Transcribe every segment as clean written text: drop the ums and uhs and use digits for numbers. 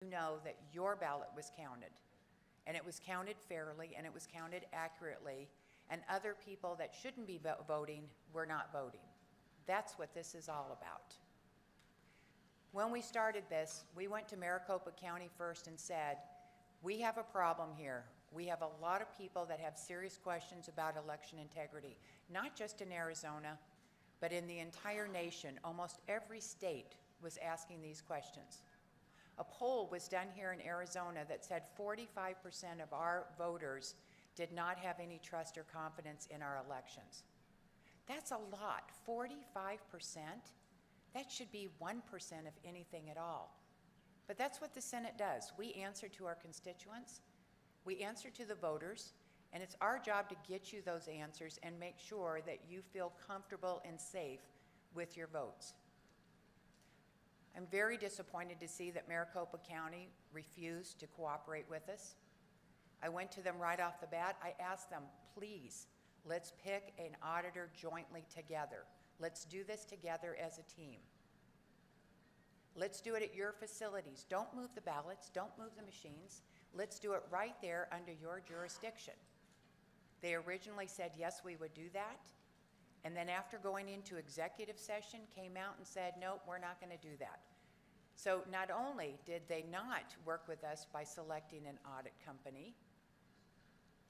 know that your ballot was counted, and it was counted fairly, and it was counted accurately, and other people that shouldn't be voting were not voting. That's what this is all about. When we started this, we went to Maricopa County first and said, we have a problem here. We have a lot of people that have serious questions about election integrity, not just in Arizona, but in the entire nation. Almost every state was asking these questions. A poll was done here in Arizona that said 45% of our voters did not have any trust or confidence in our elections. That's a lot, 45%. That should be 1% of anything at all. But that's what the Senate does. We answer to our constituents, we answer to the voters, and it's our job to get you those answers and make sure that you feel comfortable and safe with your votes. I'm very disappointed to see that Maricopa County refused to cooperate with us. I went to them right off the bat. I asked them, please, let's pick an auditor jointly together. Let's do this together as a team. Let's do it at your facilities. Don't move the ballots, don't move the machines. Let's do it right there under your jurisdiction. They originally said, yes, we would do that. And then after going into executive session, came out and said, nope, we're not going to do that. So not only did they not work with us by selecting an audit company,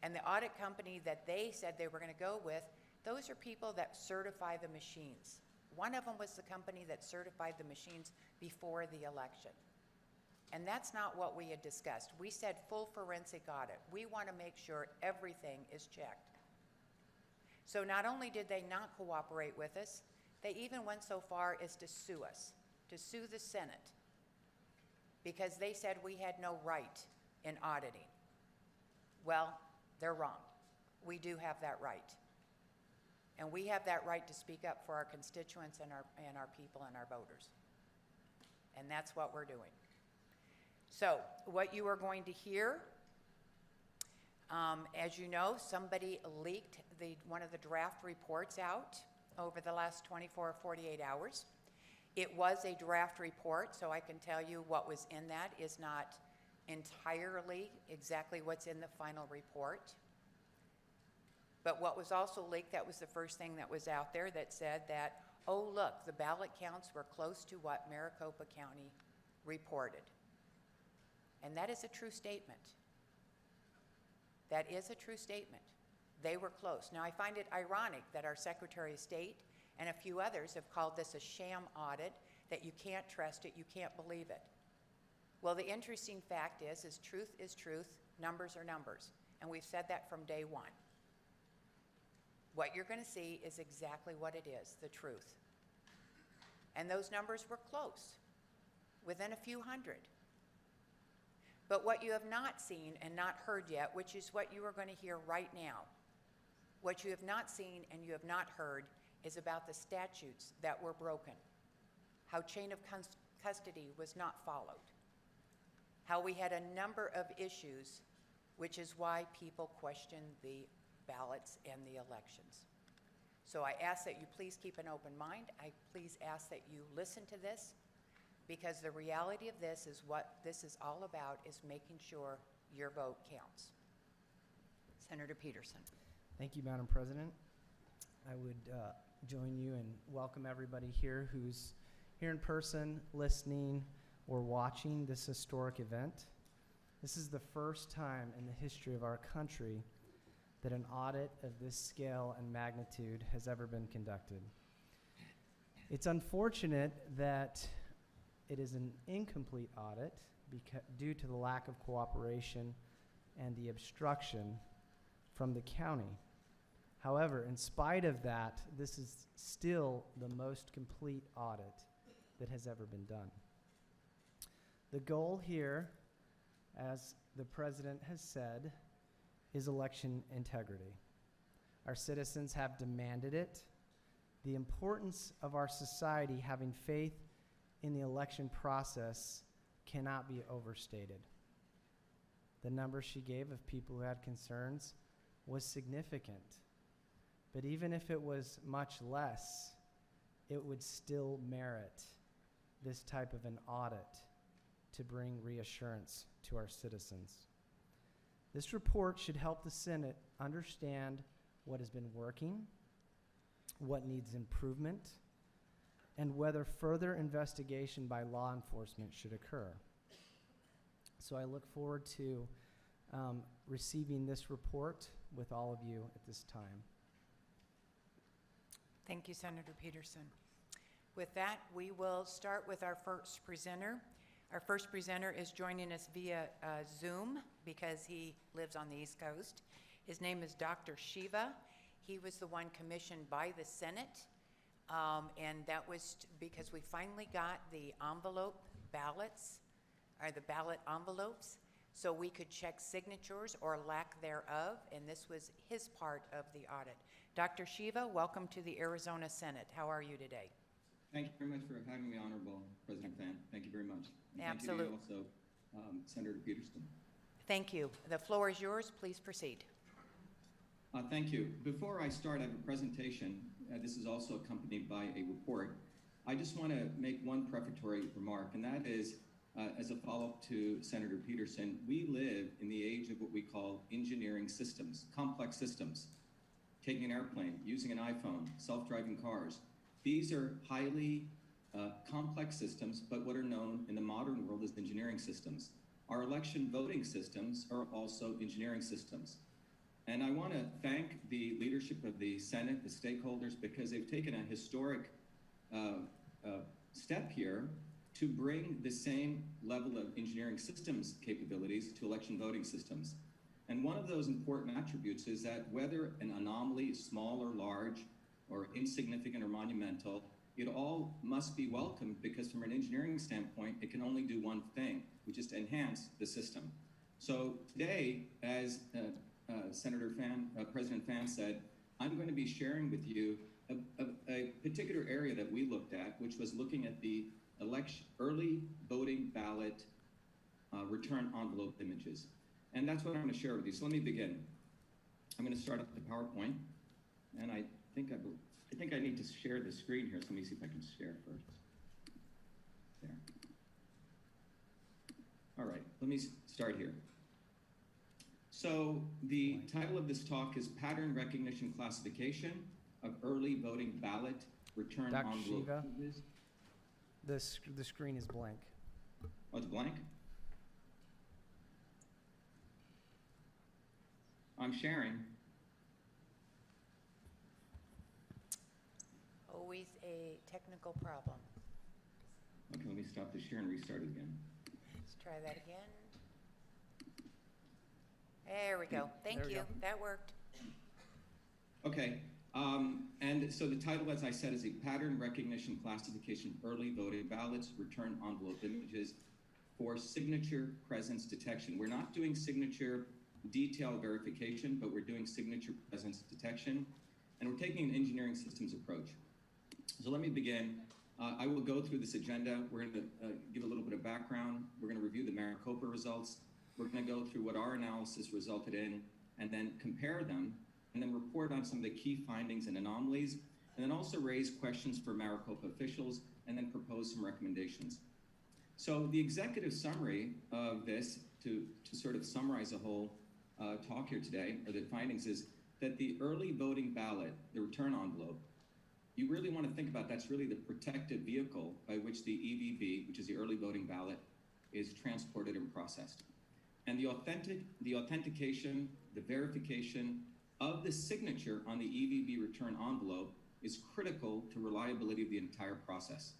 and the audit company that they said they were going to go with, those are people that certify the machines. One of them was the company that certified the machines before the election. And that's not what we had discussed. We said full forensic audit. We want to make sure everything is checked. So not only did they not cooperate with us, they even went so far as to sue us, to sue the Senate, because they said we had no right in auditing. Well, they're wrong. We do have that right. And we have that right to speak up for our constituents and our people and our voters. And that's what we're doing. So what you are going to hear, as you know, somebody leaked one of the draft reports out over the last 24 or 48 hours. It was a draft report, so I can tell you what was in that is not entirely exactly what's in the final report. But what was also leaked, that was the first thing that was out there that said that, oh, look, the ballot counts were close to what Maricopa County reported. And that is a true statement. That is a true statement. They were close. Now, I find it ironic that our Secretary of State and a few others have called this a sham audit, that you can't trust it, you can't believe it. Well, the interesting fact is truth, numbers are numbers. And we've said that from day one. What you're going to see is exactly what it is, the truth. And those numbers were close, within a few hundred. But what you have not seen and not heard yet, which is what you are going to hear right now, what you have not seen and you have not heard is about the statutes that were broken, how chain of custody was not followed, how we had a number of issues, which is why people question the ballots and the elections. So I ask that you please keep an open mind. I please ask that you listen to this, because the reality of this is what this is all about, is making sure your vote counts. Senator Peterson. Thank you, Madam President. I would join you and welcome everybody here who's here in person, listening, or watching this historic event. This is the first time in the history of our country that an audit of this scale and magnitude has ever been conducted. It's unfortunate that it is an incomplete audit due to the lack of cooperation and the obstruction from the county. However, in spite of that, this is still the most complete audit that has ever been done. The goal here, as the President has said, is election integrity. Our citizens have demanded it. The importance of our society having faith in the election process cannot be overstated. The number she gave of people who had concerns was significant. But even if it was much less, it would still merit this type of an audit to bring reassurance to our citizens. This report should help the Senate understand what has been working, what needs improvement, and whether further investigation by law enforcement should occur. So I look forward to receiving this report with all of you at this time. Thank you, Senator Peterson. With that, we will start with our first presenter. Our first presenter is joining us via Zoom because he lives on the East Coast. His name is Dr. Shiva. He was the one commissioned by the Senate, and that was because we finally got the envelope ballots, or the ballot envelopes, so we could check signatures or lack thereof, and this was his part of the audit. Dr. Shiva, welcome to the Arizona Senate. How are you today? Thank you very much for having me, Honorable President Fan. Thank you very much. And Absolutely. thank you to you also, Senator Peterson. Thank you. The floor is yours. Please proceed. Thank you. Before I start, I have a presentation. This is also accompanied by a report. I just want to make one prefatory remark, and that is, as a follow-up to Senator Peterson, we live in the age of what we call engineering systems, complex systems. Taking an airplane, using an iPhone, self-driving cars. These are highly complex systems, but what are known in the modern world as engineering systems. Our election voting systems are also engineering systems. And I want to thank the leadership of the Senate, the stakeholders, because they've taken a historic step here to bring the same level of engineering systems capabilities to election voting systems. And one of those important attributes is that whether an anomaly is small or large, or insignificant or monumental, it all must be welcomed because from an engineering standpoint, it can only do one thing, which is to enhance the system. So today, as President Fan said, I'm going to be sharing with you a particular area that we looked at, which was looking at the early voting ballot return envelope images. And that's what I'm going to share with you. So let me begin. I'm going to start up the PowerPoint, and I think I need to share the screen here. So let me see if I can share first. There. All right, let me start here. So the title of this talk is Pattern Recognition Classification of Early Voting Ballot Return Dr. Envelope. Shiva, the screen is blank. Oh, it's blank? I'm sharing. Always a technical problem. Okay, let me stop the share and restart it again. Let's try that again. There we go. Thank you. That worked. Okay, and so the title, as I said, is a Pattern Recognition Classification Early Voting Ballots Return Envelope Images for Signature Presence Detection. We're not doing signature detail verification, but we're doing signature presence detection, and we're taking an engineering systems approach. So let me begin. I will go through this agenda. We're going to give a little bit of background. We're going to review the MARICOPA results. We're going to go through what our analysis resulted in, and then compare them, and then report on some of the key findings and anomalies, and then also raise questions for MARICOPA officials, and then propose some recommendations. So the executive summary of this, to sort of summarize the whole talk here today, or the findings, is that the early voting ballot, the return envelope, you really want to think about that's really the protective vehicle by which the EVB, which is the early voting ballot, is transported and processed. And the authentication, the verification of the signature on the EVB return envelope is critical to reliability of the entire process.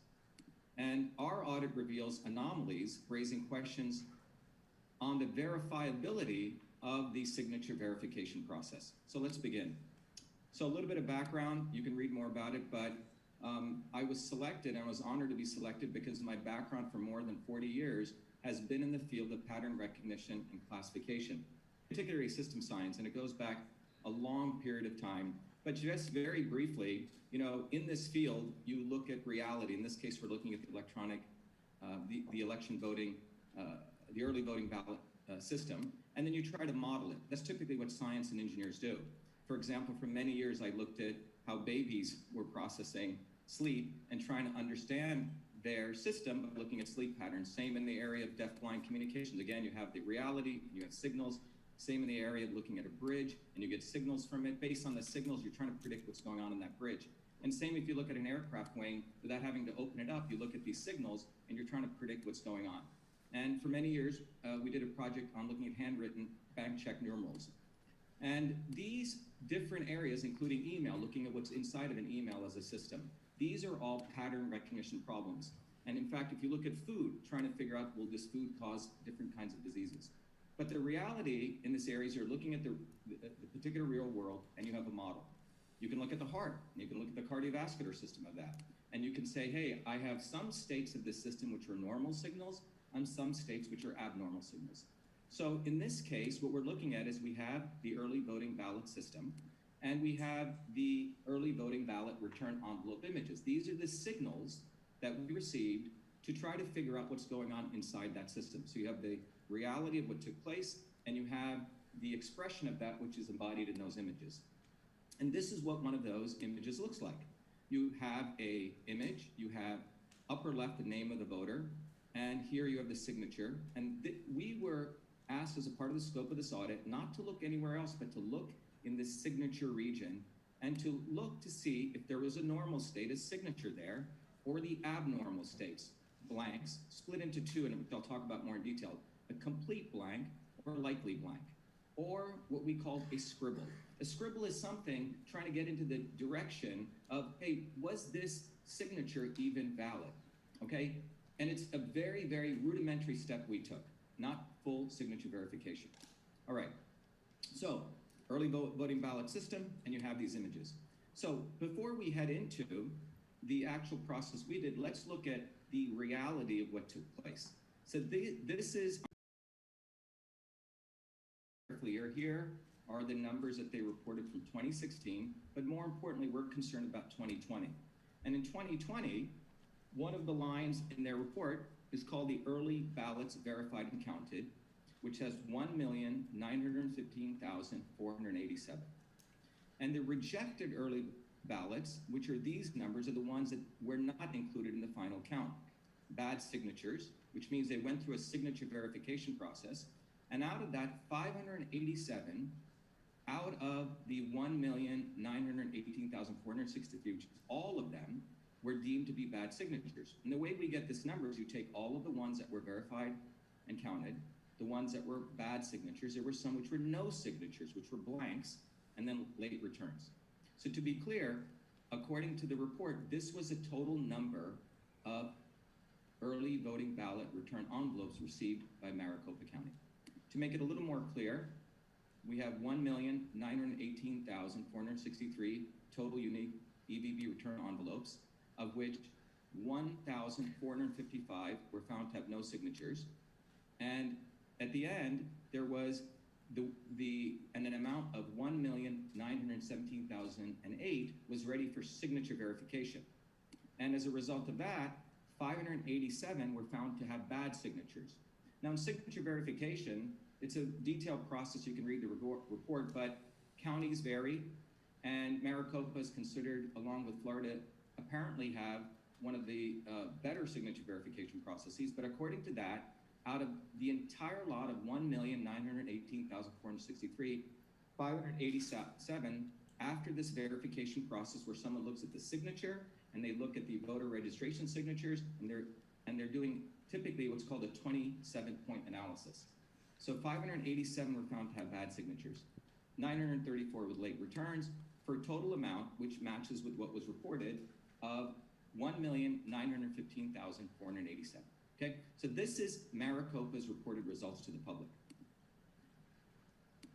And our audit reveals anomalies, raising questions on the verifiability of the signature verification process. So let's begin. So a little bit of background, you can read more about it, but I was selected, and I was honored to be selected because my background for more than 40 years has been in the field of pattern recognition and classification, particularly system science, and it goes back a long period of time. But just very briefly, you know, in this field, you look at reality. In this case, we're looking at the electronic, the election voting, the early voting ballot system, and then you try to model it. That's typically what science and engineers do. For example, for many years, I looked at how babies were processing sleep and trying to understand their system by looking at sleep patterns. Same in the area of deaf-blind communications. Again, you have the reality, you have signals. Same in the area of looking at a bridge, and you get signals from it. Based on the signals, you're trying to predict what's going on in that bridge. And same if you look at an aircraft wing, without having to open it up, you look at these signals, and you're trying to predict what's going on. And for many years, we did a project on looking at handwritten bank check numerals. And these different areas, including email, looking at what's inside of an email as a system, these are all pattern recognition problems. And in fact, if you look at food, trying to figure out, will this food cause different kinds of diseases? But the reality in this area is you're looking at the particular real world, and you have a model. You can look at the heart, and you can look at the cardiovascular system of that. And you can say, hey, I have some states of this system which are normal signals, and some states which are abnormal signals. So in this case, what we're looking at is we have the early voting ballot system, and we have the early voting ballot return envelope images. These are the signals that we received to try to figure out what's going on inside that system. So you have the reality of what took place, and you have the expression of that which is embodied in those images. And this is what one of those images looks like. You have a image, you have upper left the name of the voter, and here you have the signature. And we were asked as a part of the scope of this audit not to look anywhere else, but to look in this signature region and to look to see if there was a normal state, a signature there, or the abnormal states, blanks, split into two, and I'll talk about more in detail. A complete blank or a likely blank, or what we call a scribble. A scribble is something trying to get into the direction of, hey, was this signature even valid? Okay? And it's a very, very rudimentary step we took, not full signature verification. All right, so early voting ballot system, and you have these images. So before we head into the actual process we did, let's look at the reality of what took place. So this is clear. Here are the numbers that they reported from 2016, but more importantly, we're concerned about 2020. And in 2020, one of the lines in their report is called the early ballots verified and counted, which has 1,915,487. And the rejected early ballots, which are these numbers, are the ones that were not included in the final count. Bad signatures, which means they went through a signature verification process. And out of that, 587 out of the 1,918,463, which is all of them, were deemed to be bad signatures. And the way we get this number is you take all of the ones that were verified and counted, the ones that were bad signatures. There were some which were no signatures, which were blanks, and then late returns. So to be clear, according to the report, this was a total number of early voting ballot return envelopes received by Maricopa County. To make it a little more clear, we have 1,918,463 total unique EVB return envelopes, of which 1,455 were found to have no signatures. And at the end, there was an amount of 1,917,008 was ready for signature verification. And as a result of that, 587 were found to have bad signatures. Now in signature verification, it's a detailed process. You can read the report, but counties vary, and Maricopa is considered, along with Florida, apparently have one of the better signature verification processes. But according to that, out of the entire lot of 1,918,463, 587, after this verification process where someone looks at the signature and they look at the voter registration signatures, and they're doing typically what's called a 27-point analysis. So 587 were found to have bad signatures, 934 with late returns, for a total amount, which matches with what was reported, of 1,915,487. Okay, so this is Maricopa's reported results to the public.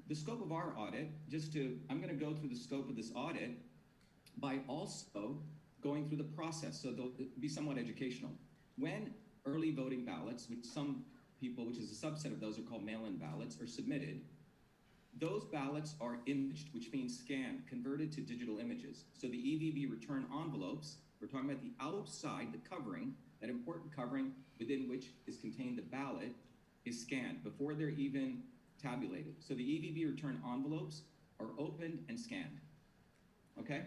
The scope of our audit, I'm going to go through the scope of this audit by also going through the process, so they'll be somewhat educational. When early voting ballots, which some people, which is a subset of those, are called mail-in ballots, are submitted, those ballots are imaged, which means scanned, converted to digital images. So the EVB return envelopes, we're talking about the outside, the covering, that important covering within which is contained the ballot, is scanned before they're even tabulated. So the EVB return envelopes are opened and scanned, okay?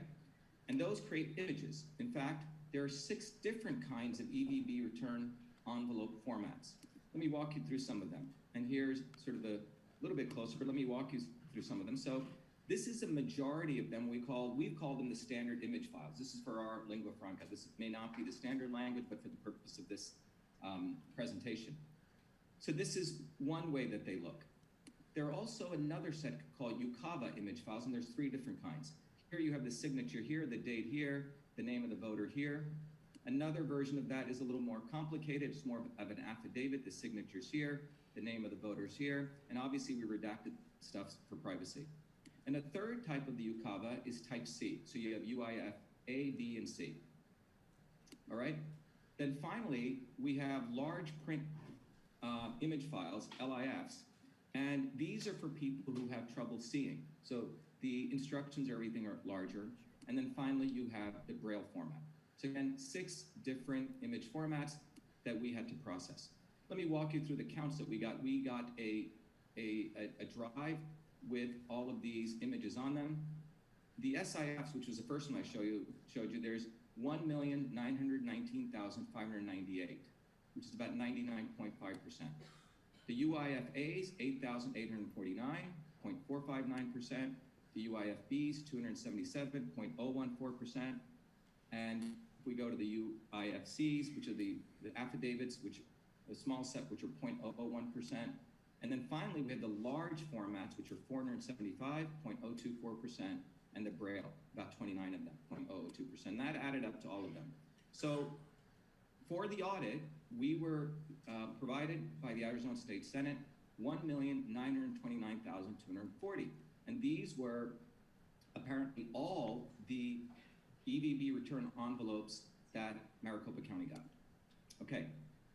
And those create images. In fact, there are 6 different kinds of EVB return envelope formats. Let me walk you through some of them. And here's sort of a little bit closer, but let me walk you through some of them. So this is a majority of them. We've called them the standard image files. This is for our lingua franca. This may not be the standard language, but for the purpose of this presentation. So this is one way that they look. There are also another set called UCAVA image files, and there's 3 different kinds. Here you have the signature here, the date here, the name of the voter here. Another version of that is a little more complicated. It's more of an affidavit. The signature's here, the name of the voter's here, and obviously we redacted stuff for privacy. And a third type of the UCAVA is type C. So you have UIF A, B, and C. All right? Then finally, we have large print image files, LIFs, and these are for people who have trouble seeing. So the instructions, everything are larger. And then finally, you have the Braille format. So again, 6 different image formats that we had to process. Let me walk you through the counts that we got. We got a drive with all of these images on them. The SIFs, which was the first one I showed you, there's 1,919,598, which is about 99.5%. The UIFAs, 8,849.459%. The UIFBs, 277.014%. And if we go to the UIFCs, which are the affidavits, which a small set, which are 0.001%. And then finally, we have the large formats, which are 475.024%, and the Braille, about 29 of them, 0.002%. That added up to all of them. So for the audit, we were provided by the Arizona State Senate 1,929,240. And these were apparently all the EVB return envelopes that Maricopa County got. Okay,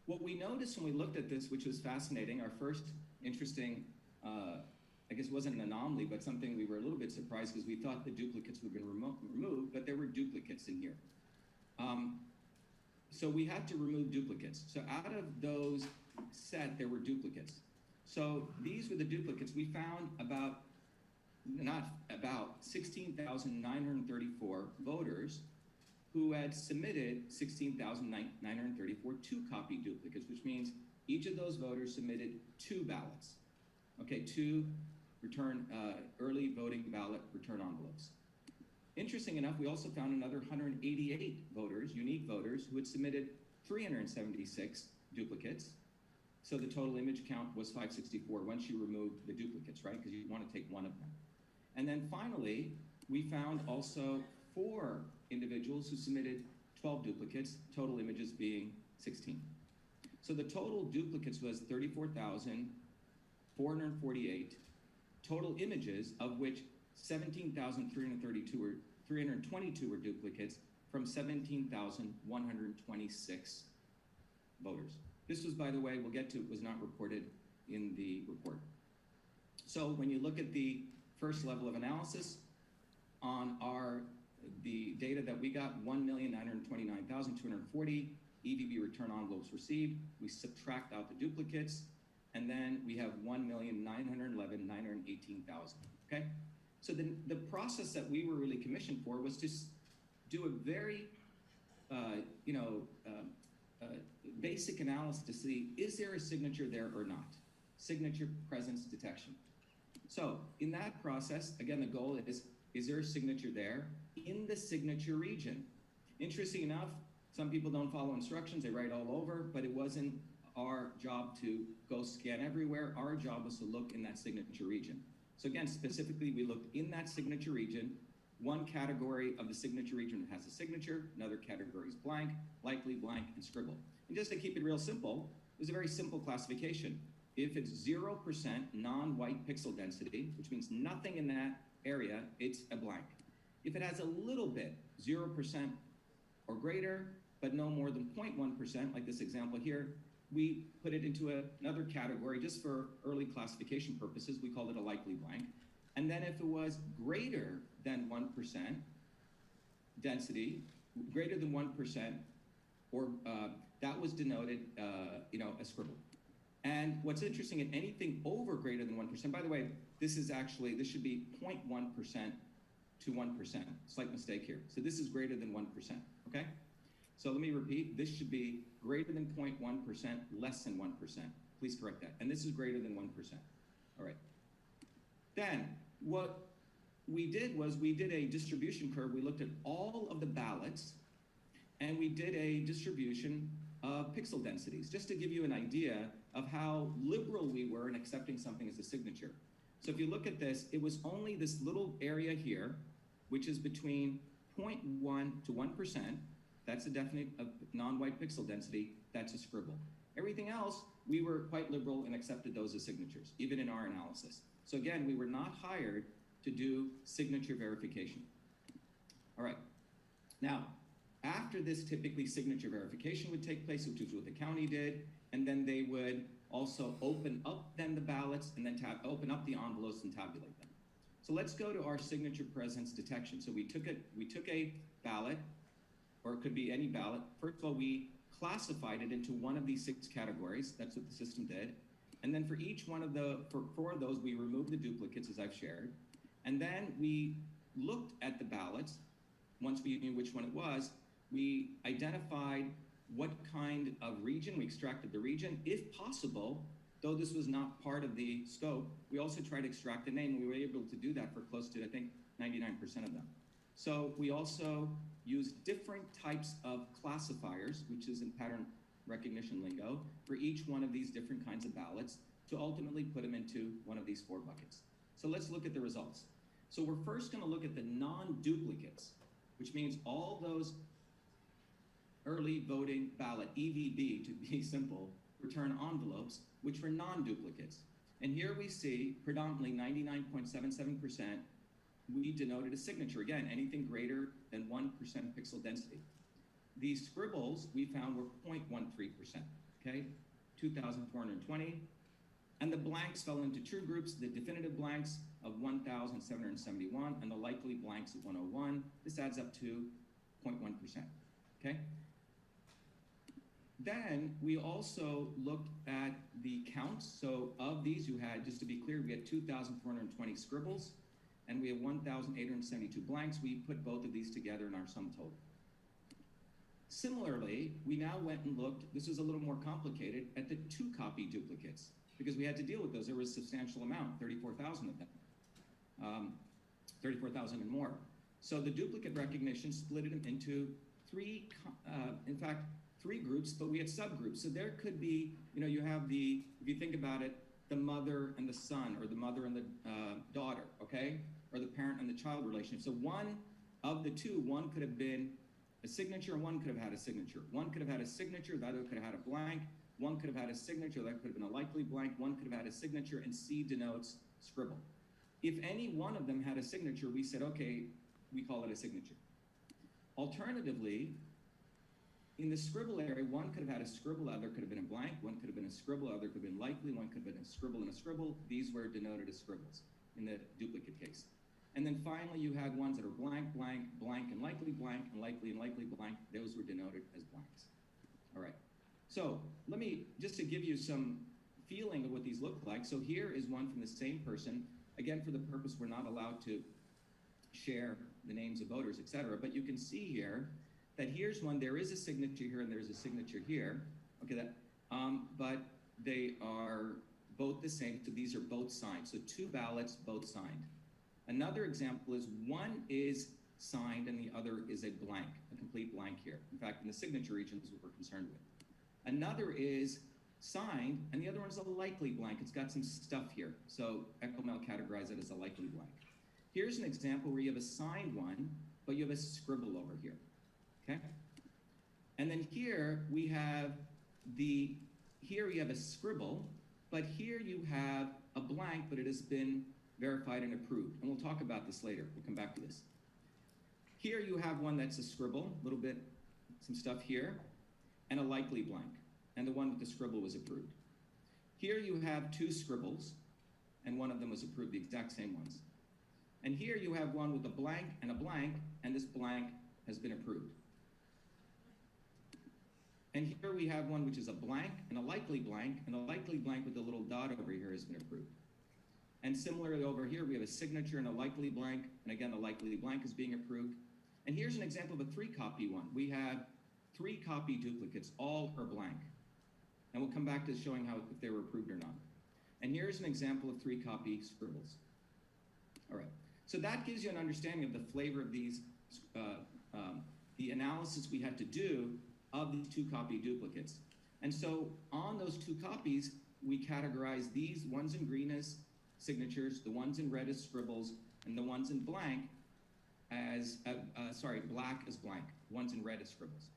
what we noticed when we looked at this, which was fascinating, our first interesting, I guess wasn't an anomaly, but something we were a little bit surprised because we thought the duplicates would have been removed, but there were duplicates in here. So we had to remove duplicates. So out of those set, there were duplicates. So these were the duplicates. We found about 16,934 voters who had submitted 16,934 2-copy duplicates, which means each of those voters submitted 2 ballots, okay, 2 return early voting ballot return envelopes. Interesting enough, we also found another 188 voters, unique voters, who had submitted 376 duplicates. So the total image count was 564 once you removed the duplicates, right? Because you want to take one of them. And then finally, we found also 4 individuals who submitted 12 duplicates, total images being 16. So the total duplicates was 34,448, total images of which 17,322 were duplicates from 17,126 voters. This was, by the way, we'll get to, it was not reported in the report. So when you look at the first level of analysis on the data that we got, 1,929,240 EVB return envelopes received, we subtract out the duplicates, and then we have 1,911,918,000, okay? So the process that we were really commissioned for was to do a very, basic analysis to see, is there a signature there or not? Signature presence detection. So in that process, again, the goal is there a signature there in the signature region? Interesting enough, some people don't follow instructions, they write all over, but it wasn't our job to go scan everywhere. Our job was to look in that signature region. So again, specifically, we looked in that signature region. One category of the signature region has a signature, another category is blank, likely, blank, and scribble. And just to keep it real simple, it was a very simple classification. If it's 0% non-white pixel density, which means nothing in that area, it's a blank. If it has a little bit, 0% or greater, but no more than 0.1%, like this example here, we put it into another category just for early classification purposes. We called it a likely blank. And then if it was greater than 1% density, greater than 1%, or that was denoted, a scribble. And what's interesting, in anything over greater than 1%, by the way, this should be 0.1% to 1%, slight mistake here. So this is greater than 1%, okay? So let me repeat, this should be greater than 0.1%, less than 1%. Please correct that. And this is greater than 1%. All right. Then what we did was we did a distribution curve. We looked at all of the ballots, and we did a distribution of pixel densities, just to give you an idea of how liberal we were in accepting something as a signature. So if you look at this, it was only this little area here, which is between 0.1 to 1%. That's a definite non-white pixel density. That's a scribble. Everything else, we were quite liberal and accepted those as signatures, even in our analysis. So again, we were not hired to do signature verification. All right. Now, after this, typically signature verification would take place, which is what the county did, and then they would also open up then the ballots and then open up the envelopes and tabulate them. So let's go to our signature presence detection. So we took a ballot, or it could be any ballot. First of all, we classified it into one of these 6 categories. That's what the system did. And then for each one of for 4 of those, we removed the duplicates, as I've shared. And then we looked at the ballots. Once we knew which one it was, we identified what kind of region, we extracted the region. If possible, though this was not part of the scope, we also tried to extract the name. We were able to do that for close to, I think, 99% of them. So we also used different types of classifiers, which is in pattern recognition lingo, for each one of these different kinds of ballots to ultimately put them into one of these 4 buckets. So let's look at the results. So we're first going to look at the non-duplicates, which means all those early voting ballot, EVB to be simple, return envelopes, which were non-duplicates. And here we see predominantly 99.77%, we denoted a signature. Again, anything greater than 1% pixel density. These scribbles we found were 0.13%, okay? 2,420. And the blanks fell into 2 groups, the definitive blanks of 1,771 and the likely blanks of 101. This adds up to 0.1%, okay? Then we also looked at the counts. So of these you had, just to be clear, we had 2,420 scribbles and we have 1,872 blanks. We put both of these together in our sum total. Similarly, we now went and looked, this is a little more complicated, at the 2-copy duplicates, because we had to deal with those. There was a substantial amount, 34,000 of them, 34,000 and more. So the duplicate recognition split them into 3, in fact, 3 groups, but we had subgroups. So there could be, you have the, if you think about it, the mother and the son, or the mother and the daughter, okay? Or the parent and the child relationship. So one of the 2, one could have been a signature, and one could have had a signature. One could have had a signature, the other could have had a blank. One could have had a signature, that could have been a likely blank. One could have had a signature, and C denotes scribble. If any one of them had a signature, we said, okay, we call it a signature. Alternatively, in the scribble area, one could have had a scribble, other could have been a blank, one could have been a scribble, other could have been likely, one could have been a scribble and a scribble. These were denoted as scribbles in the duplicate case. And then finally, you had ones that are blank, blank, blank, and likely blank, and likely blank. Those were denoted as blanks. All right. So let me, just to give you some feeling of what these look like. So here is one from the same person. Again, for the purpose, we're not allowed to share the names of voters, et cetera. But you can see here that here's one, there is a signature here and there's a signature here. Okay, but they are both the same, so these are both signed. So 2 ballots, both signed. Another example is one is signed and the other is a blank, a complete blank here. In fact, in the signature region is what we're concerned with. Another is signed and the other one's a likely blank. It's got some stuff here. So EchoMail categorized it as a likely blank. Here's an example where you have a signed one, but you have a scribble over here. Okay? And then here we have a scribble, but here you have a blank, but it has been verified and approved. And we'll talk about this later. We'll come back to this. Here you have one that's a scribble, a little bit, some stuff here, and a likely blank. And the one with the scribble was approved. Here you have 2 scribbles, and one of them was approved, the exact same ones. And here you have one with a blank, and this blank has been approved. And here we have one which is a blank, and a likely blank with a little dot over here has been approved. And similarly over here, we have a signature and a likely blank, and again, the likely blank is being approved. And here's an example of a 3-copy one. We have 3 copy duplicates, all are blank. And we'll come back to showing how if they were approved or not. And here's an example of 3 copy scribbles. All right, so that gives you an understanding of the flavor of these, the analysis we had to do of these 2 copy duplicates. And so on those 2 copies, we categorize these ones in green as signatures, the ones in red as scribbles, and the ones in blank as, black as blank, ones in red as scribbles.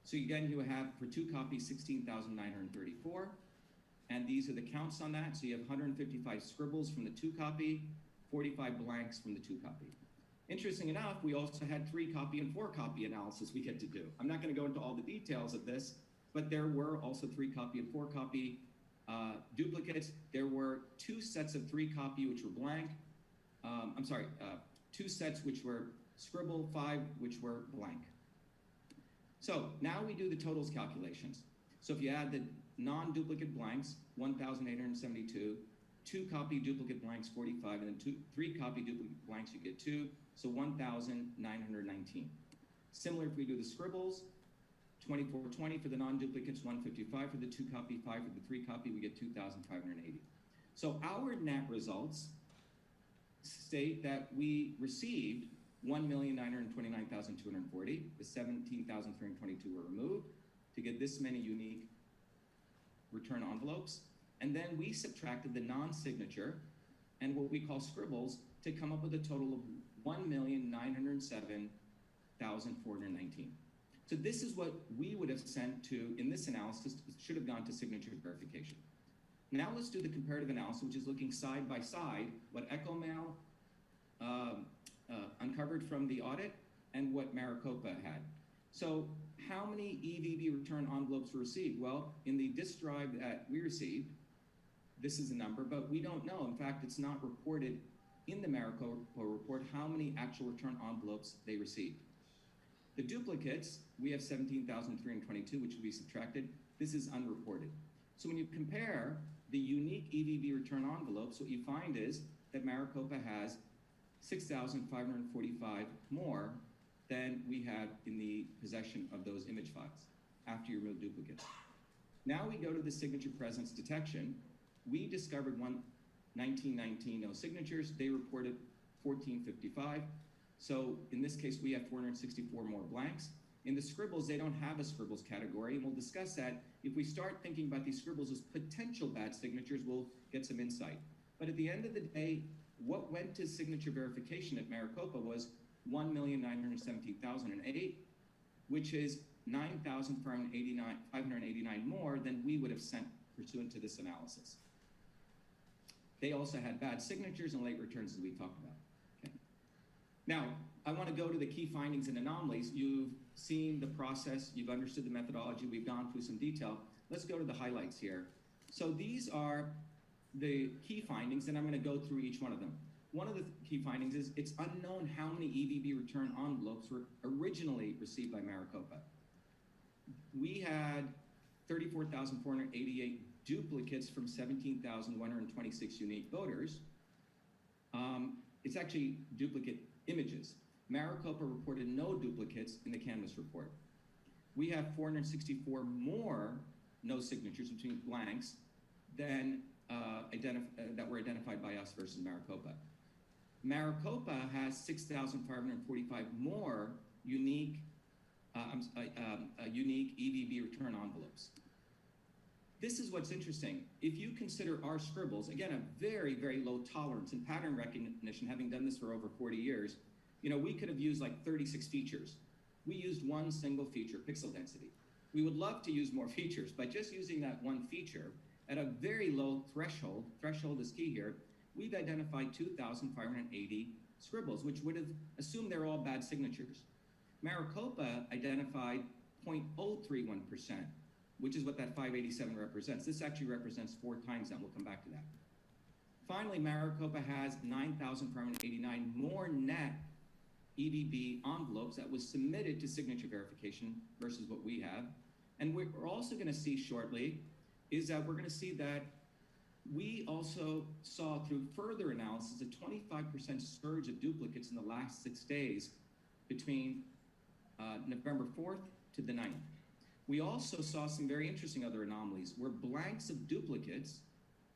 So again, you have for 2 copies, 16,934, and these are the counts on that. So you have 155 scribbles from the 2 copy, 45 blanks from the 2 copy. Interesting enough, we also had 3 copy and 4 copy analysis we had to do. I'm not going to go into all the details of this, but there were also 3 copy and 4 copy duplicates. There were 2 sets of 3 copy which were blank. 2 sets which were scribble, 5 which were blank. So now we do the totals calculations. So if you add the non-duplicate blanks, 1,872, 2 copy duplicate blanks, 45, and then 3 copy duplicate blanks, you get 2, so 1,919. Similar if we do the scribbles, 2420 for the non-duplicates, 155 for the 2 copy, 5 for the 3 copy, we get 2,580. So our net results state that we received 1,929,240, the 17,322 were removed to get this many unique return envelopes. And then we subtracted the non-signature and what we call scribbles to come up with a total of 1,907,419. So this is what we would have sent to, in this analysis, should have gone to signature verification. Now let's do the comparative analysis, which is looking side by side what EchoMail uncovered from the audit and what MARICOPA had. So how many EVB return envelopes were received? Well, in the disk drive that we received, this is a number, but we don't know. In fact, it's not reported in the MARICOPA report how many actual return envelopes they received. The duplicates, we have 17,322, which will be subtracted. This is unreported. So when you compare the unique EVB return envelopes, what you find is that MARICOPA has 6,545 more than we have in the possession of those image files after you remove duplicates. Now we go to the signature presence detection. We discovered 1919 no signatures. They reported 1455. So in this case, we have 464 more blanks. In the scribbles, they don't have a scribbles category, and we'll discuss that. If we start thinking about these scribbles as potential bad signatures, we'll get some insight. But at the end of the day, what went to signature verification at MARICOPA was 1,917,008, which is 9,589 more than we would have sent pursuant to this analysis. They also had bad signatures and late returns, as we talked about. Okay. Now, I want to go to the key findings and anomalies. You've seen the process, you've understood the methodology, we've gone through some detail. Let's go to the highlights here. So these are the key findings, and I'm going to go through each one of them. One of the key findings is it's unknown how many EVB return envelopes were originally received by MARICOPA. We had 34,488 duplicates from 17,126 unique voters. It's actually duplicate images. MARICOPA reported no duplicates in the Canvas report. We have 464 more no signatures between blanks than that were identified by us versus MARICOPA. MARICOPA has 6,545 more unique EVB return envelopes. This is what's interesting. If you consider our scribbles, again, a very, very low tolerance in pattern recognition, having done this for over 40 years, you know, we could have used like 36 features. We used one single feature, pixel density. We would love to use more features, but just using that one feature at a very low threshold is key here, we've identified 2,580 scribbles, which would have assumed they're all bad signatures. MARICOPA identified 0.031%, which is what that 587 represents. This actually represents 4 times that. We'll come back to that. Finally, MARICOPA has 9,589 more net EVB envelopes that was submitted to signature verification versus what we have. And what we're also going to see shortly is that we're going to see that we also saw through further analysis a 25% surge of duplicates in the last 6 days between November 4th to the 9th. We also saw some very interesting other anomalies where blanks of duplicates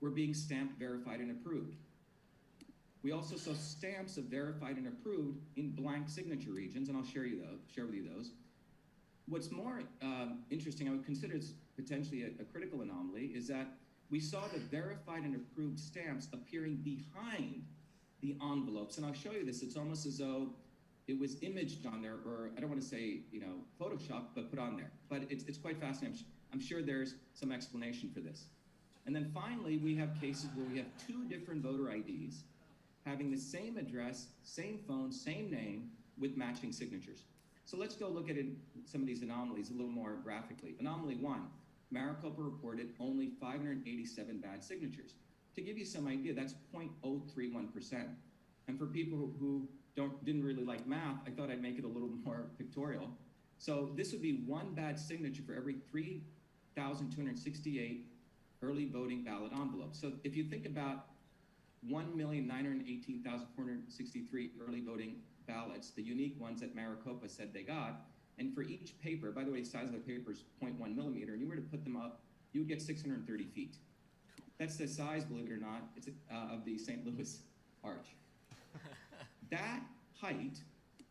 were being stamped, verified, and approved. We also saw stamps of verified and approved in blank signature regions, and I'll share with you those. What's more interesting, I would consider it's potentially a critical anomaly, is that we saw the verified and approved stamps appearing behind the envelopes. And I'll show you this. It's almost as though it was imaged on there, or I don't want to say, Photoshop, but put on there. But it's quite fascinating. I'm sure there's some explanation for this. And then finally, we have cases where we have two different voter IDs having the same address, same phone, same name, with matching signatures. So let's go look at some of these anomalies a little more graphically. Anomaly 1, MARICOPA reported only 587 bad signatures. To give you some idea, that's 0.031%. And for people who didn't really like math, I thought I'd make it a little more pictorial. So this would be one bad signature for every 3,268 early voting ballot envelopes. So if you think about 1,918,463 early voting ballots, the unique ones that MARICOPA said they got, and for each paper, by the way, the size of the paper is 0.1 millimeter, and you were to put them up, you would get 630 feet. That's the size, believe it or not, of the St. Louis Arch. That height,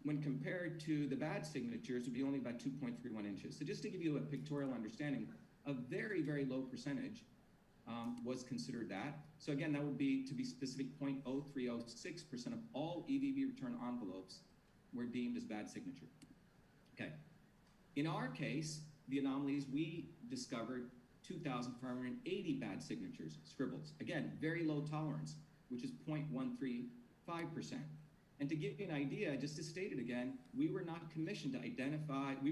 when compared to the bad signatures, would be only about 2.31 inches. So just to give you a pictorial understanding, a very, very low percentage was considered that. So again, that would be, to be specific, 0.0306% of all EVV return envelopes were deemed as bad signature. Okay. In our case, the anomalies, we discovered 2,580 bad signatures, scribbles. Again, very low tolerance, which is 0.135%. And to give you an idea, just to state it again, we were commissioned to identify the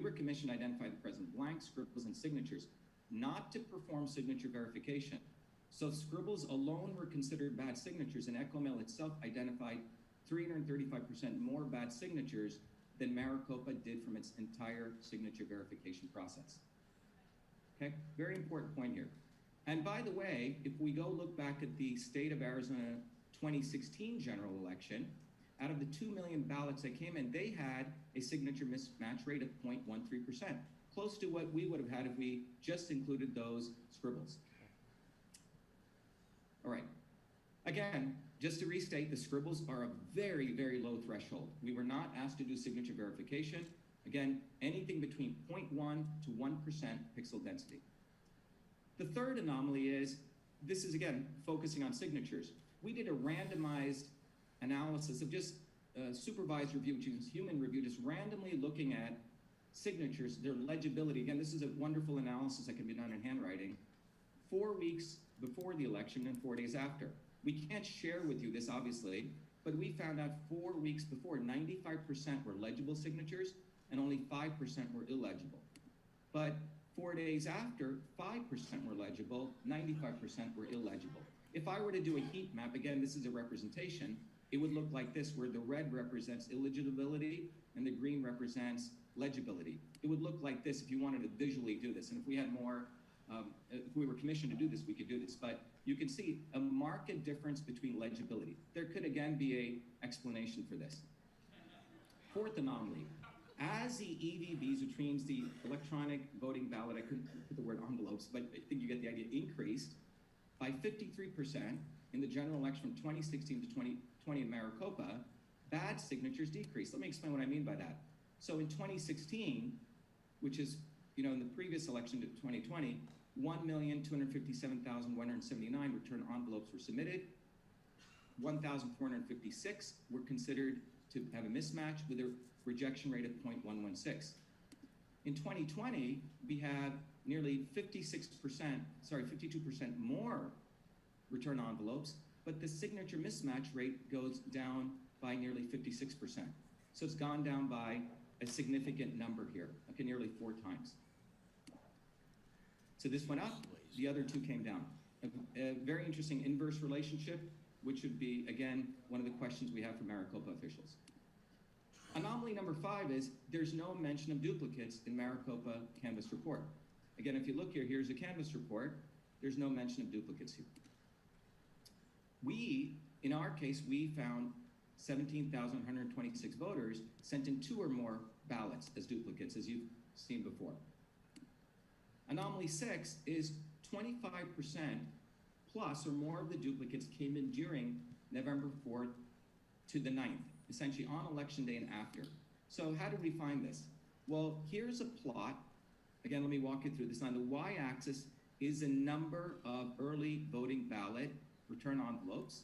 present blanks, scribbles, and signatures, not to perform signature verification. So scribbles alone were considered bad signatures, and EchoMail itself identified 335% more bad signatures than MARICOPA did from its entire signature verification process. Okay, very important point here. And by the way, if we go look back at the state of Arizona 2016 general election, out of the 2 million ballots that came in, they had a signature mismatch rate of 0.13%, close to what we would have had if we just included those scribbles. All right. Again, just to restate, the scribbles are a very, very low threshold. We were not asked to do signature verification. Again, anything between 0.1 to 1% pixel density. The third anomaly is, this is again, focusing on signatures. We did a randomized analysis of just supervised review, which is human review, just randomly looking at signatures, their legibility. Again, this is a wonderful analysis that can be done in handwriting. 4 weeks before the election and 4 days after. We can't share with you this, obviously, but we found out 4 weeks before, 95% were legible signatures and only 5% were illegible. But 4 days after, 5% were legible, 95% were illegible. If I were to do a heat map, again, this is a representation, it would look like this, where the red represents illegibility and the green represents legibility. It would look like this if you wanted to visually do this. And if we had more, if we were commissioned to do this, we could do this. But you can see a marked difference between legibility. There could, again, be an explanation for this. Fourth anomaly. As the EVBs, which means the electronic voting ballot, I couldn't put the word envelopes, but I think you get the idea, increased by 53% in the general election from 2016 to 2020 in Maricopa, bad signatures decreased. Let me explain what I mean by that. So in 2016, which is, in the previous election to 2020, 1,257,179 return envelopes were submitted. 1,456 were considered to have a mismatch with a rejection rate of 0.116. In 2020, we have nearly 52% more return envelopes, but the signature mismatch rate goes down by nearly 56%. So it's gone down by a significant number here, okay, nearly 4 times. So this went up, the other two came down. A very interesting inverse relationship, which would be, again, one of the questions we have for Maricopa officials. Anomaly number 5 is there's no mention of duplicates in Maricopa Canvas report. Again, if you look here, here's a Canvas report. There's no mention of duplicates here. In our case, we found 17,126 voters sent in 2 or more ballots as duplicates, as you've seen before. Anomaly 6 is 25% plus or more of the duplicates came in during November 4th to the 9th, essentially on election day and after. So how did we find this? Well, here's a plot. Again, let me walk you through this. On the y-axis is a number of early voting ballot return envelopes,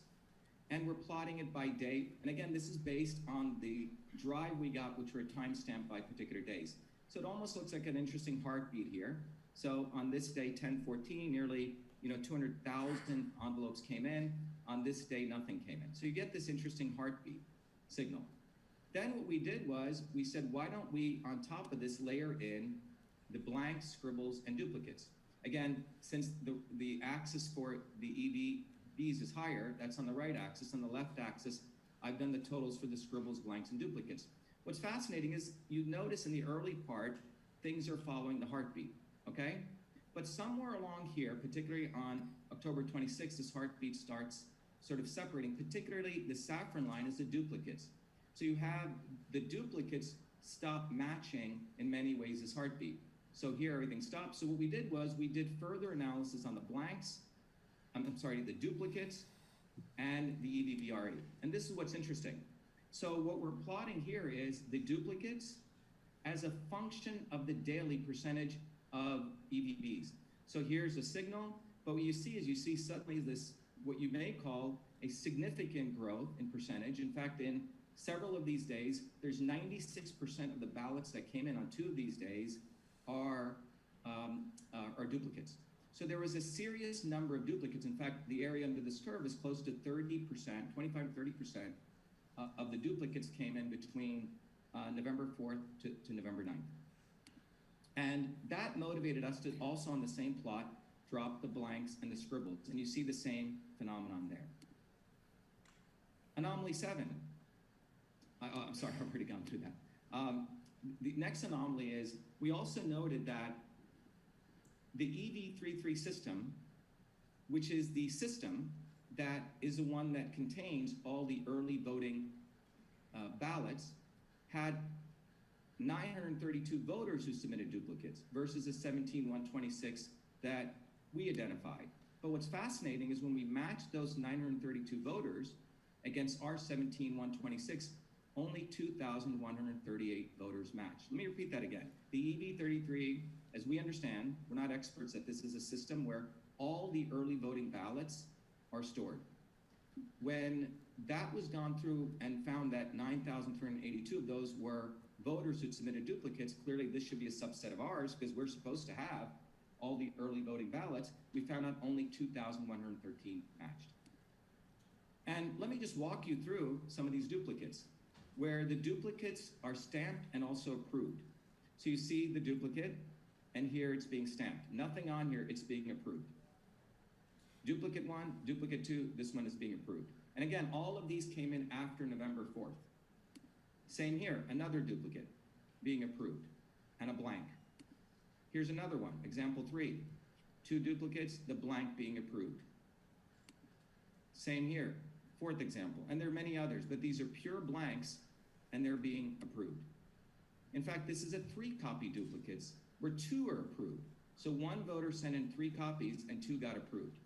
and we're plotting it by date. And again, this is based on the drive we got, which were timestamped by particular days. So it almost looks like an interesting heartbeat here. So on this day, 10/14, nearly 200,000 envelopes came in. On this day, nothing came in. So you get this interesting heartbeat signal. Then what we did was we said, why don't we, on top of this, layer in the blanks, scribbles, and duplicates? Again, since the axis for the EVBs is higher, that's on the right axis. On the left axis, I've done the totals for the scribbles, blanks, and duplicates. What's fascinating is you notice in the early part, things are following the heartbeat, okay? But somewhere along here, particularly on October 26th, this heartbeat starts sort of separating, particularly the saffron line is the duplicates. So you have the duplicates stop matching in many ways this heartbeat. So here everything stops. So what we did was we did further analysis on the blanks, the duplicates, and the EVBRE. And this is what's interesting. So what we're plotting here is the duplicates as a function of the daily percentage of EVBs. So here's a signal, but what you see is you see suddenly this, what you may call a significant growth in percentage. In fact, in several of these days, there's 96% of the ballots that came in on 2 of these days are duplicates. So there was a serious number of duplicates. In fact, the area under this curve is close to 30%, 25 to 30% of the duplicates came in between November 4th to November 9th. And that motivated us to also on the same plot, drop the blanks and the scribbles. And you see the same phenomenon there. Anomaly 7. I'm sorry, I've already gone through that. The next anomaly is we also noted that the EV33 system, which is the system that is the one that contains all the early voting ballots, had 932 voters who submitted duplicates versus the 17,126 that we identified. But what's fascinating is when we matched those 932 voters against our 17,126, only 2,138 voters matched. Let me repeat that again. The EV33, as we understand, we're not experts that this is a system where all the early voting ballots are stored. When that was gone through and found that 9,382 of those were voters who submitted duplicates, clearly this should be a subset of ours because we're supposed to have all the early voting ballots. We found out only 2,113 matched. And let me just walk you through some of these duplicates, where the duplicates are stamped and also approved. So you see the duplicate, and here it's being stamped. Nothing on here, it's being approved. Duplicate 1, duplicate 2, this one is being approved. And again, all of these came in after November 4th. Same here, another duplicate being approved, and a blank. Here's another one, example 3. 2 duplicates, the blank being approved. Same here, 4th example, and there are many others, but these are pure blanks, and they're being approved. In fact, this is a 3-copy duplicates, where 2 are approved. So 1 voter sent in 3 copies, and 2 got approved.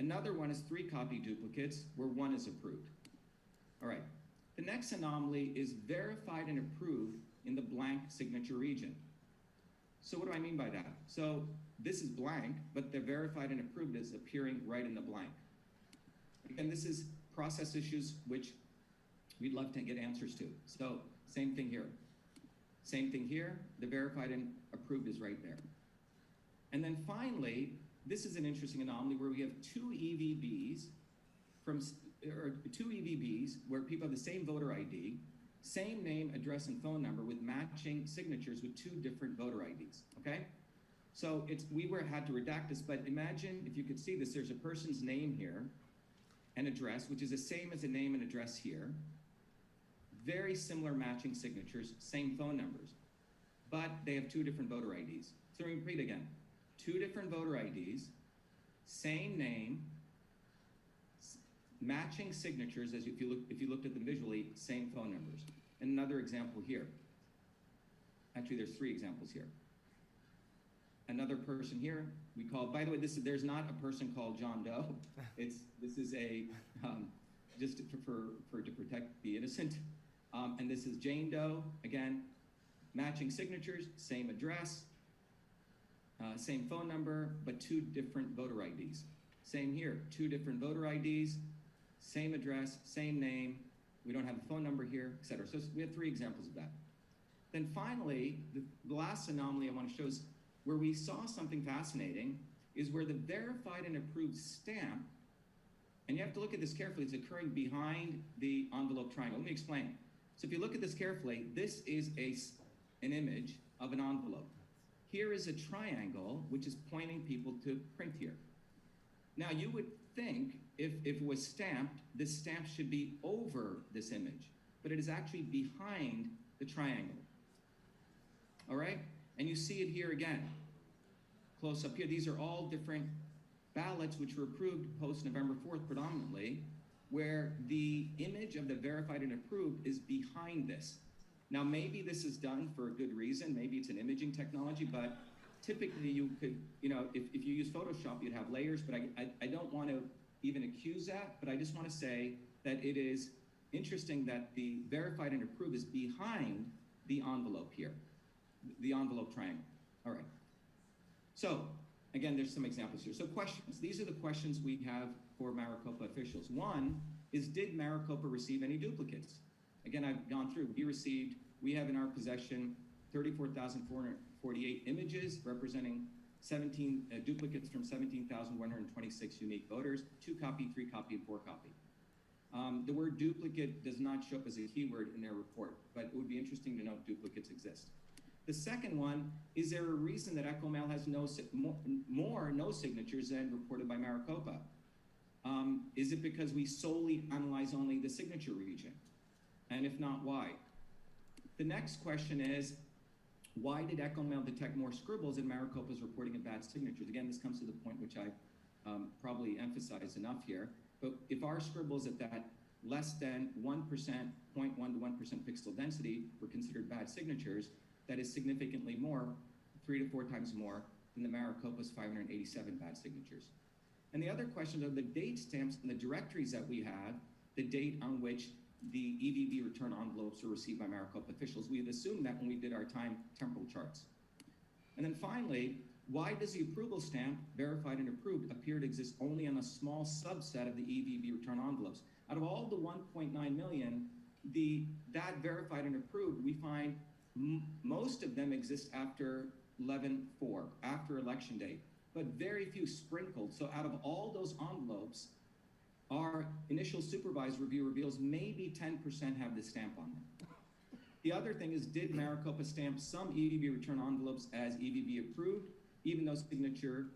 Another one is 3-copy duplicates, where 1 is approved. All right, the next anomaly is verified and approved in the blank signature region. So what do I mean by that? So this is blank, but the verified and approved is appearing right in the blank. Again, this is process issues which we'd love to get answers to. So same thing here. Same thing here, the verified and approved is right there. And then finally, this is an interesting anomaly where we have 2 EVBs where people have the same voter ID, same name, address, and phone number with matching signatures with 2 different voter IDs, okay? So had to redact this, but imagine if you could see this, there's a person's name here and address, which is the same as the name and address here. Very similar matching signatures, same phone numbers, but they have 2 different voter IDs. So repeat again, 2 different voter IDs, same name, matching signatures, as if you looked at them visually, same phone numbers. And another example here. Actually, there's 3 examples here. another person here. We call, by the way, there's not a person called John Doe. This is a, just to protect the innocent. And this is Jane Doe, again, matching signatures, same address, same phone number, but 2 different voter IDs. Same here, 2 different voter IDs, same address, same name. We don't have a phone number here, et cetera. So we have 3 examples of that. Then finally, the last anomaly I want to show is where we saw something fascinating is where the verified and approved stamp, and you have to look at this carefully, it's occurring behind the envelope triangle. Let me explain. So if you look at this carefully, this is an image of an envelope. Here is a triangle, which is pointing people to print here. Now, you would think if it was stamped, this stamp should be over this image, but it is actually behind the triangle. All right? And you see it here again, close up here. These are all different ballots which were approved post November 4th predominantly, where the image of the verified and approved is behind this. Now, maybe this is done for a good reason. Maybe it's an imaging technology, but typically you could, if you use Photoshop, you'd have layers, but I don't want to even accuse that, but I just want to say that it is interesting that the verified and approved is behind the envelope here, the envelope triangle. All right. So, again, there's some examples here. So questions. These are the questions we have for MARICOPA officials. One is, did MARICOPA receive any duplicates? Again, I've gone through. We have in our possession 34,448 images representing 17 duplicates from 17,126 unique voters, 2-copy, 3-copy, and 4-copy. The word duplicate does not show up as a keyword in their report, but it would be interesting to know if duplicates exist. The second one, is there a reason that EchoMail has no signatures than reported by MARICOPA? Is it because we solely analyze only the signature region? And if not, why? The next question is, why did EchoMail detect more scribbles in MARICOPA's reporting of bad signatures? Again, this comes to the point which I probably emphasized enough here, but if our scribbles at that less than 1%, 0.1 to 1% pixel density were considered bad signatures, that is significantly more, 3 to 4 times more than the MARICOPA's 587 bad signatures. And the other questions are the date stamps and the directories that we have, the date on which the EVB return envelopes were received by MARICOPA officials. We have assumed that when we did our time temporal charts. And then finally, why does the approval stamp, verified and approved, appear to exist only on a small subset of the EVB return envelopes? Out of all the 1.9 million, that verified and approved, we find most of them exist after 11/4, after election day, but very few sprinkled. So out of all those envelopes, our initial supervised review reveals maybe 10% have this stamp on them. The other thing is, did MARICOPA stamp some EVB return envelopes as EVB approved, even though signature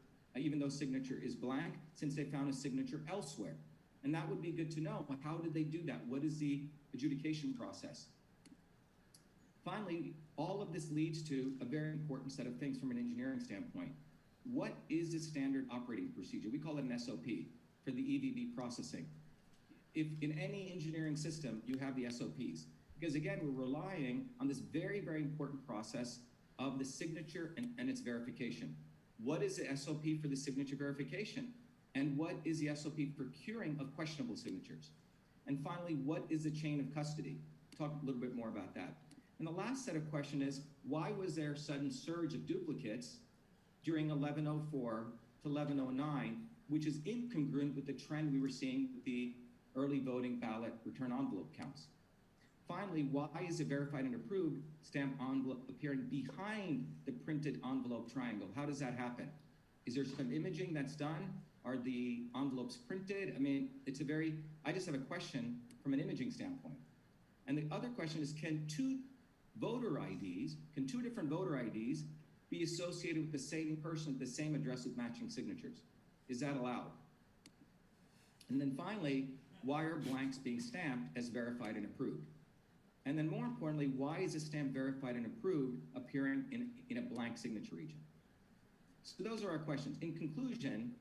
is blank, since they found a signature elsewhere? And that would be good to know. How did they do that? What is the adjudication process? Finally, all of this leads to a very important set of things from an engineering standpoint. What is the standard operating procedure? We call it an SOP for the EVB processing. If in any engineering system, you have the SOPs, because again, we're relying on this very, very important process of the signature and its verification. What is the SOP for the signature verification? And what is the SOP for curing of questionable signatures? And finally, what is the chain of custody? Talk a little bit more about that. And the last set of questions is, why was there a sudden surge of duplicates during 1104 to 1109, which is incongruent with the trend we were seeing with the early voting ballot return envelope counts? Finally, why is a verified and approved stamp envelope appearing behind the printed envelope triangle? How does that happen? Is there some imaging that's done? Are the envelopes printed? I mean, I just have a question from an imaging standpoint. And the other question is, can two different voter IDs be associated with the same person at the same address with matching signatures? Is that allowed? And then finally, why are blanks being stamped as verified and approved? And then more importantly, why is a stamp verified and approved appearing in a blank signature region? So those are our questions. In conclusion,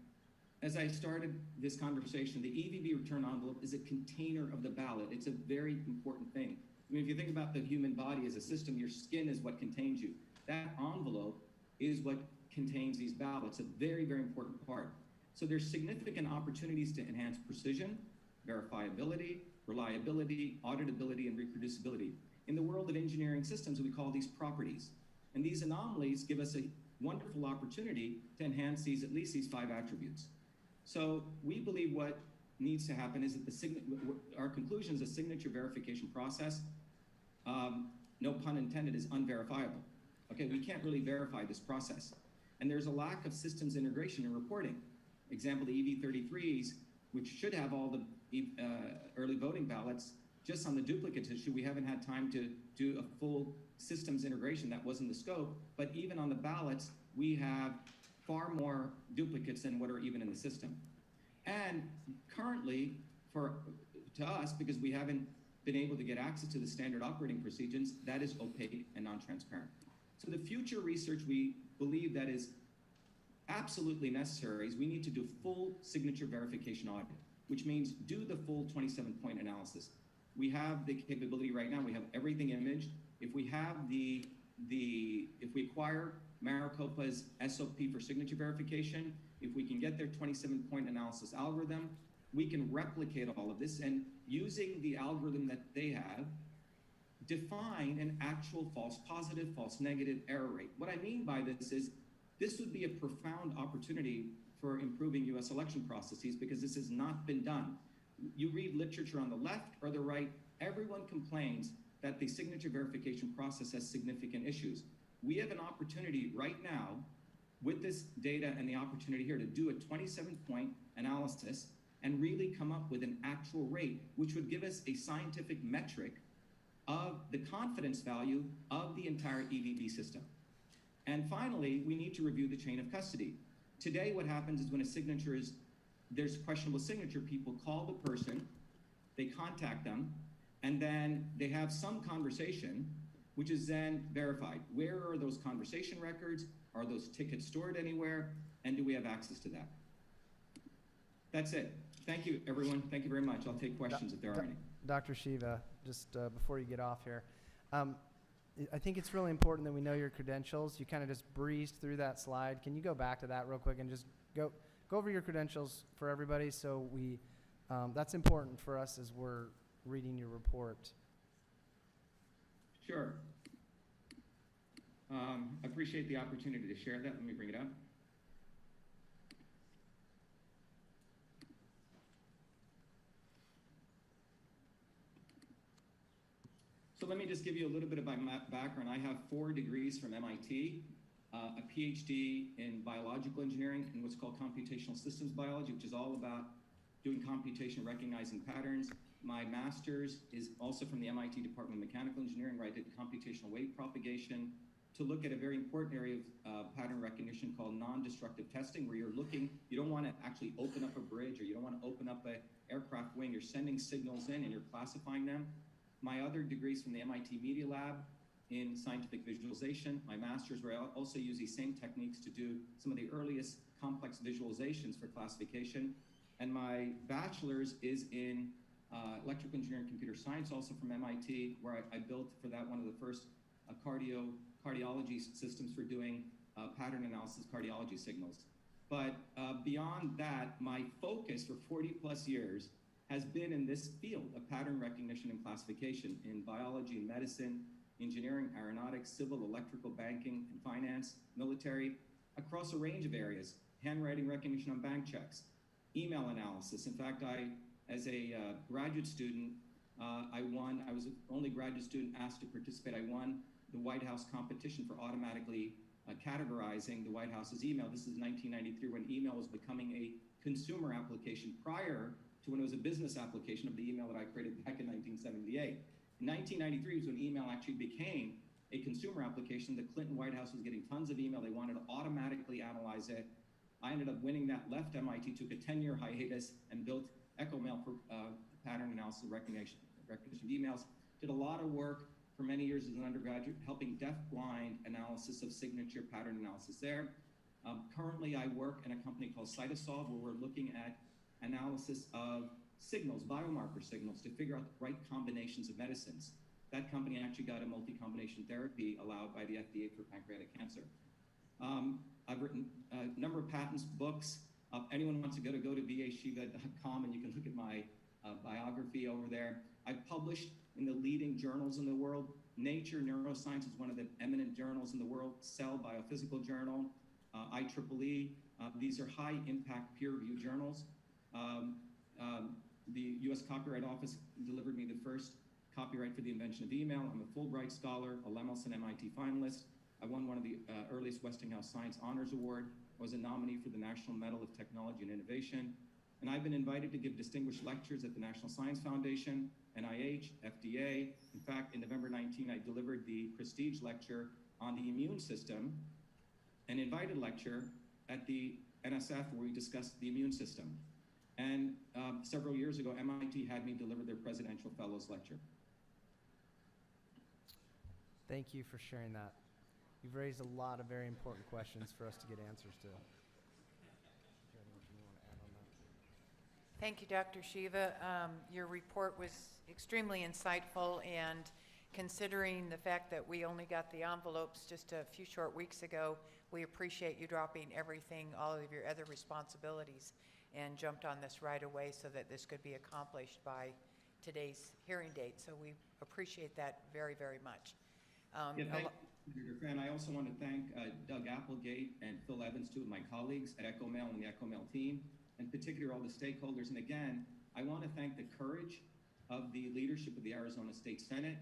as I started this conversation, the EVB return envelope is a container of the ballot. It's a very important thing. I mean, if you think about the human body as a system, your skin is what contains you. That envelope is what contains these ballots, a very, very important part. So there's significant opportunities to enhance precision, verifiability, reliability, auditability, and reproducibility. In the world of engineering systems, we call these properties. And these anomalies give us a wonderful opportunity to enhance these, at least these 5 attributes. So we believe what needs to happen is that our conclusion is a signature verification process, no pun intended, is unverifiable. Okay, we can't really verify this process. And there's a lack of systems integration and reporting. Example, the EV33s, which should have all the early voting ballots, just on the duplicate issue, we haven't had time to do a full systems integration. That wasn't the scope. But even on the ballots, we have far more duplicates than what are even in the system. And currently, to us, because we haven't been able to get access to the standard operating procedures, that is opaque and non-transparent. So the future research we believe that is absolutely necessary is we need to do full signature verification audit, which means do the full 27-point analysis. We have the capability right now. We have everything imaged. If we have if we acquire MARICOPA's SOP for signature verification, if we can get their 27-point analysis algorithm, we can replicate all of this, and using the algorithm that they have, define an actual false positive, false negative error rate. What I mean by this is this would be a profound opportunity for improving US election processes, because this has not been done. You read literature on the left or the right, everyone complains that the signature verification process has significant issues. We have an opportunity right now with this data and the opportunity here to do a 27-point analysis and really come up with an actual rate, which would give us a scientific metric of the confidence value of the entire EVB system. And finally, we need to review the chain of custody. Today, what happens is when a signature is, there's questionable signature, people call the person, they contact them, and then they have some conversation, which is then verified. Where are those conversation records? Are those tickets stored anywhere? And do we have access to that? That's it. Thank you, everyone. Thank you very much. I'll take questions if there are any. Dr. Shiva, just before you get off here, I think it's really important that we know your credentials. You kind of just breezed through that slide. Can you go back to that real quick and just go over your credentials for everybody, so we that's important for us as we're reading your report. Sure. I appreciate the opportunity to share that. Let me bring it up. So let me just give you a little bit of my background. I have 4 degrees from MIT, a PhD in biological engineering and what's called computational systems biology, which is all about doing computation, recognizing patterns. My master's is also from the MIT Department of Mechanical Engineering, where I did computational wave propagation to look at a very important area of pattern recognition called non-destructive testing, where you're looking, you don't want to actually open up a bridge, or you don't want to open up an aircraft wing. You're sending signals in and you're classifying them. My other degrees from the MIT Media Lab in scientific visualization. My master's, where I also use these same techniques to do some of the earliest complex visualizations for classification. And my bachelor's is in electrical engineering and computer science, also from MIT, where I built for that one of the first cardiology systems for doing pattern analysis cardiology signals. But beyond that, my focus for 40 plus years has been in this field of pattern recognition and classification in biology and medicine, engineering, aeronautics, civil, electrical, banking, and finance, military, across a range of areas, handwriting recognition on bank checks, email analysis. In fact, as a graduate student, I was the only graduate student asked to participate. I won the White House competition for automatically categorizing the White House's email. This is 1993, when email was becoming a consumer application, prior to when it was a business application of the email that I created back in 1978. In 1993 was when email actually became a consumer application. The Clinton White House was getting tons of email. They wanted to automatically analyze it. I ended up winning that, left MIT, took a 10-year hiatus, and built EchoMail for pattern analysis recognition of emails. Did a lot of work for many years as an undergraduate, helping deaf-blind analysis of signature pattern analysis there. Currently, I work in a company called Cytosolve, where we're looking at analysis of signals, biomarker signals, to figure out the right combinations of medicines. That company actually got a multi-combination therapy allowed by the FDA for pancreatic cancer. I've written a number of patents, books. Anyone wants to go to vashiva.com and you can look at my biography over there. I've published in the leading journals in the world. Nature Neuroscience is one of the eminent journals in the world. Cell Biophysical Journal, IEEE. These are high impact peer reviewed journals. The US Copyright Office delivered me the first copyright for the invention of email. I'm a Fulbright scholar, a Lemelson MIT finalist. I won one of the earliest Westinghouse Science Honors Award. I was a nominee for the National Medal of Technology and Innovation. And I've been invited to give distinguished lectures at the National Science Foundation, NIH, FDA. In fact, in November 19, I delivered the prestige lecture on the immune system, an invited lecture at the NSF where we discussed the immune system. And several years ago, MIT had me deliver their Presidential Fellows Lecture. Thank you for sharing that. You've raised a lot of very important questions for us to get answers to. Thank you, Dr. Shiva. Your report was extremely insightful, and considering the fact that we only got the envelopes just a few short weeks ago, we appreciate you dropping everything, all of your other responsibilities, and jumped on this right away so that this could be accomplished by today's hearing date. So we appreciate that very, very much. Yeah, thank you, Senator Fran. I also want to thank Doug Applegate and Phil Evans, two of my colleagues at EchoMail and the EchoMail team, in particular all the stakeholders. And again, I want to thank the courage of the leadership of the Arizona State Senate